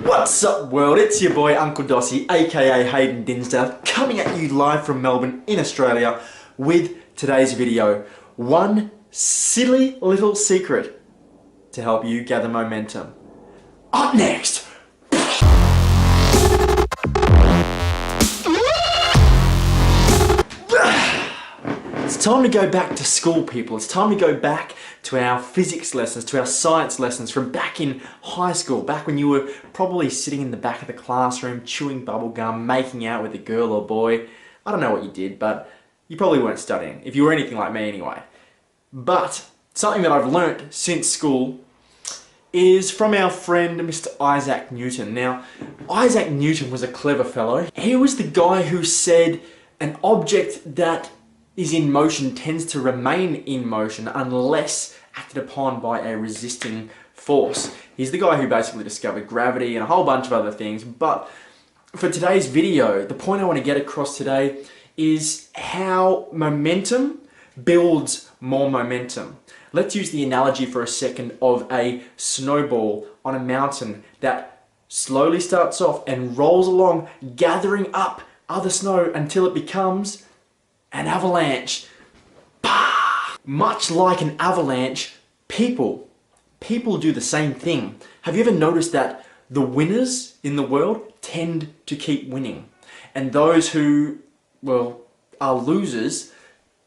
What's up world, it's your boy Uncle Dossie, aka Haydn Dinsdale, coming at you live from Melbourne in Australia with today's video. One silly little secret to help you gather momentum. Up next! It's time to go back to school, people. It's time to go back to our physics lessons, to our science lessons from back in high school, back when you were probably sitting in the back of the classroom, chewing bubble gum, making out with a girl or boy. I don't know what you did, but you probably weren't studying, if you were anything like me anyway. But something that I've learnt since school is from our friend Mr. Isaac Newton. Now, Isaac Newton was a clever fellow. He was the guy who said an object that is in motion tends to remain in motion unless acted upon by a resisting force. He's the guy who basically discovered gravity and a whole bunch of other things. But for today's video, the point I want to get across today is how momentum builds more momentum. Let's use the analogy for a second of a snowball on a mountain that slowly starts off and rolls along, gathering up other snow until it becomes an avalanche. Bah! Much like an avalanche, people do the same thing. Have you ever noticed that the winners in the world tend to keep winning, and those who, well, are losers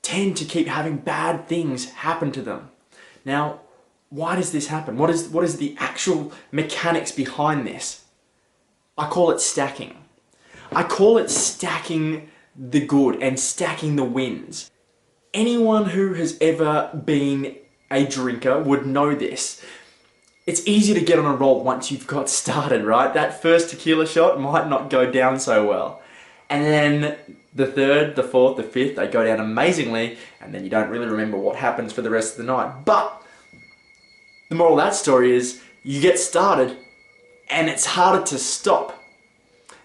tend to keep having bad things happen to them? Now, why does this happen? What is the actual mechanics behind this? I call it stacking. I call it stacking the good and stacking the wins. Anyone who has ever been a drinker would know this. It's easy to get on a roll once you've got started, right? That first tequila shot might not go down so well. And then the third, the fourth, the fifth, they go down amazingly, and then you don't really remember what happens for the rest of the night. But the moral of that story is you get started and it's harder to stop.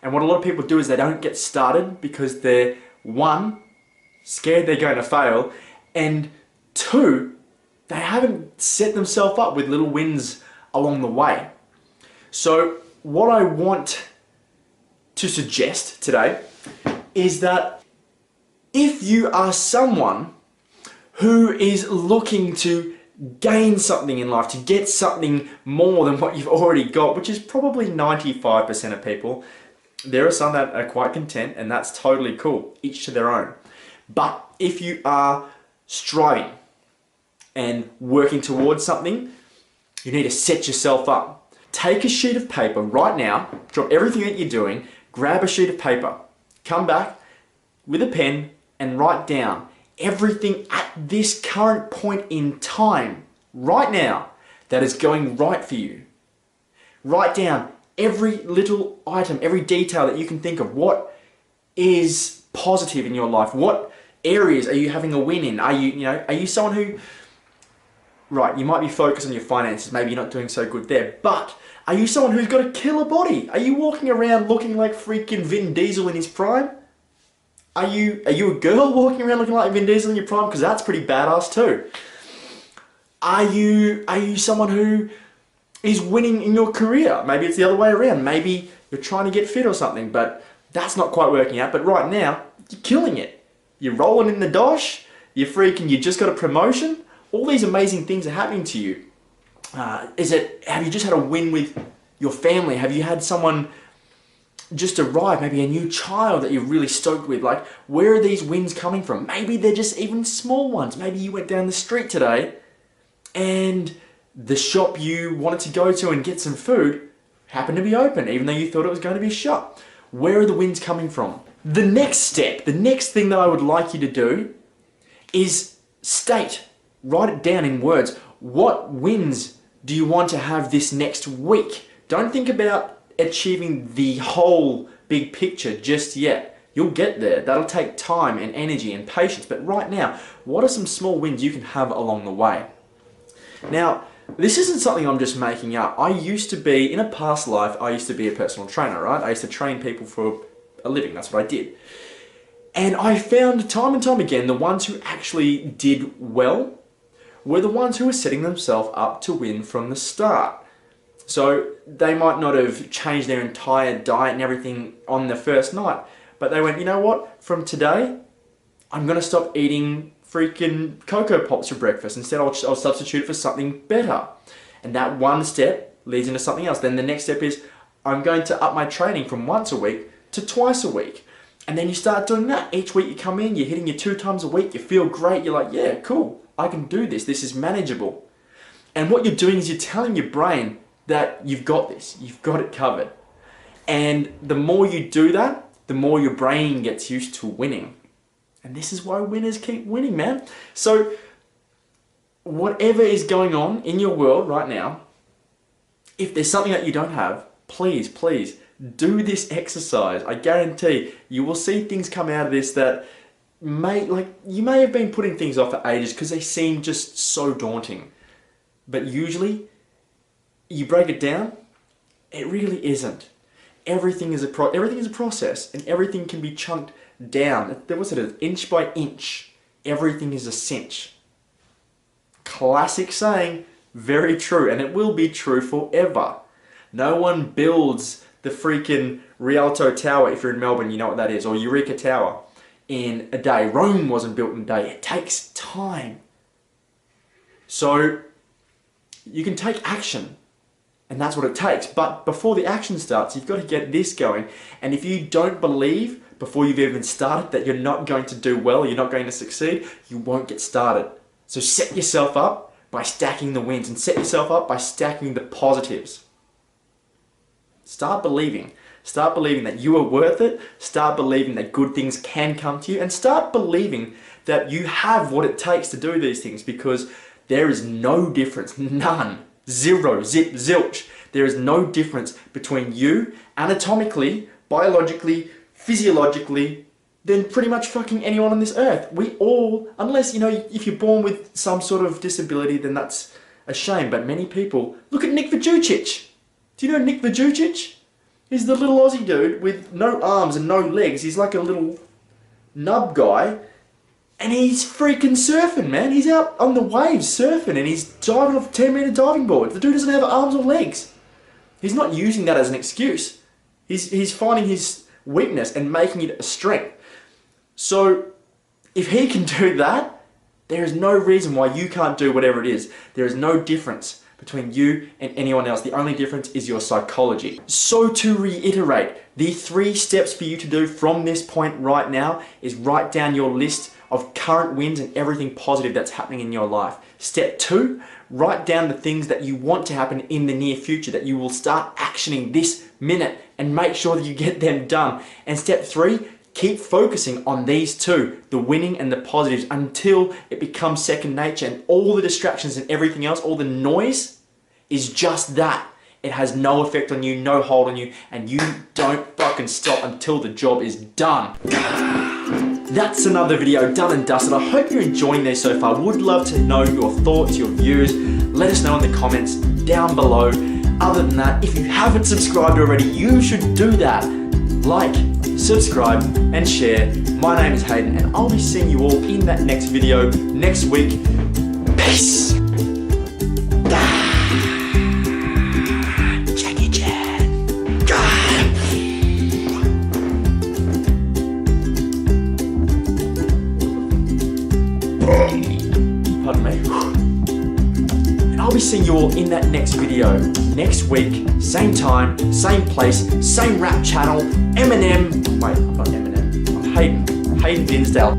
And what a lot of people do is they don't get started because they're, one, scared they're going to fail, and two, they haven't set themselves up with little wins along the way. So what I want to suggest today is that if you are someone who is looking to gain something in life, to get something more than what you've already got, which is probably 95% of people, there are some that are quite content, and that's totally cool, each to their own. But if you are striving and working towards something, you need to set yourself up. Take a sheet of paper right now, drop everything that you're doing, grab a sheet of paper, come back with a pen and write down everything at this current point in time, right now, that is going right for you. Write down every little item, every detail that you can think of. What is positive in your life? What areas are you having a win in? Are you someone who, right, you might be focused on your finances, maybe you're not doing so good there, but are you someone who's got a killer body? Are you walking around looking like freaking Vin Diesel in his prime? Are you a girl walking around looking like Vin Diesel in your prime? Because that's pretty badass too. Are you someone who is winning in your career? Maybe it's the other way around. Maybe you're trying to get fit or something, but that's not quite working out. But right now, you're killing it. You're rolling in the dosh. You just got a promotion. All these amazing things are happening to you. Have you just had a win with your family? Have you had someone just arrive? Maybe a new child that you're really stoked with. Like, where are these wins coming from? Maybe they're just even small ones. Maybe you went down the street today and the shop you wanted to go to and get some food happened to be open, even though you thought it was going to be shut. Where are the wins coming from? The next step, the next thing that I would like you to do is write it down in words. What wins do you want to have this next week? Don't think about achieving the whole big picture just yet. You'll get there. That'll take time and energy and patience. But right now, what are some small wins you can have along the way? Now, this isn't something I'm just making up. In a past life, I used to be a personal trainer, right? I used to train people for a living. That's what I did. And I found time and time again, the ones who actually did well were the ones who were setting themselves up to win from the start. So they might not have changed their entire diet and everything on the first night, but they went, you know what, from today, I'm going to stop eating freaking Cocoa Pops for breakfast. Instead, I'll substitute it for something better. And that one step leads into something else. Then the next step is, I'm going to up my training from once a week to twice a week. And then you start doing that. Each week you come in, you're hitting your 2 times a week, you feel great, you're like, yeah, cool, I can do this, this is manageable. And what you're doing is you're telling your brain that you've got this, you've got it covered. And the more you do that, the more your brain gets used to winning. And this is why winners keep winning, man. So whatever is going on in your world right now, if there's something that you don't have, please, please do this exercise. I guarantee you will see things come out of this that you may have been putting things off for ages because they seem just so daunting. But usually, you break it down, it really isn't. Everything is a process, and everything can be chunked down. What's it? Inch by inch. Everything is a cinch. Classic saying, very true, and it will be true forever. No one builds the freaking Rialto Tower, if you're in Melbourne, you know what that is, or Eureka Tower, in a day. Rome wasn't built in a day. It takes time. So you can take action, and that's what it takes. But before the action starts, you've got to get this going. And if you don't believe before you've even started that you're not going to do well, you're not going to succeed, you won't get started. So set yourself up by stacking the wins, and set yourself up by stacking the positives. Start believing. Start believing that you are worth it. Start believing that good things can come to you, and start believing that you have what it takes to do these things, because there is no difference, none, zero, zip, zilch. There is no difference between you anatomically, biologically, physiologically, than pretty much fucking anyone on this earth. We all, unless, if you're born with some sort of disability, then that's a shame. But many people, look at Nick Vujicic. Do you know Nick Vujicic? He's the little Aussie dude with no arms and no legs. He's like a little nub guy. And he's freaking surfing, man. He's out on the waves surfing, and he's diving off a 10-meter diving board. The dude doesn't have arms or legs. He's not using that as an excuse. He's finding his weakness and making it a strength. So if he can do that, there is no reason why you can't do whatever it is. There is no difference between you and anyone else. The only difference is your psychology. So to reiterate, the 3 steps for you to do from this point right now is write down your list of current wins and everything positive that's happening in your life. Step 2, write down the things that you want to happen in the near future, that you will start actioning this minute, and make sure that you get them done. And step 3, keep focusing on these 2, the winning and the positives, until it becomes second nature, and all the distractions and everything else, all the noise is just that. It has no effect on you, no hold on you, and you don't fucking stop until the job is done. That's another video done and dusted. I hope you're enjoying this so far. Would love to know your thoughts, your views. Let us know in the comments down below. Other than that, if you haven't subscribed already, you should do that. Like, subscribe, and share. My name is Hayden, and I'll be seeing you all in that next video next week. Peace! Jackie Chan! Pardon me. And I'll be seeing you all in that next video next week, same time, same place, same rap channel. Eminem. Wait, I'm not Eminem. I'm Hayden Dinsdale.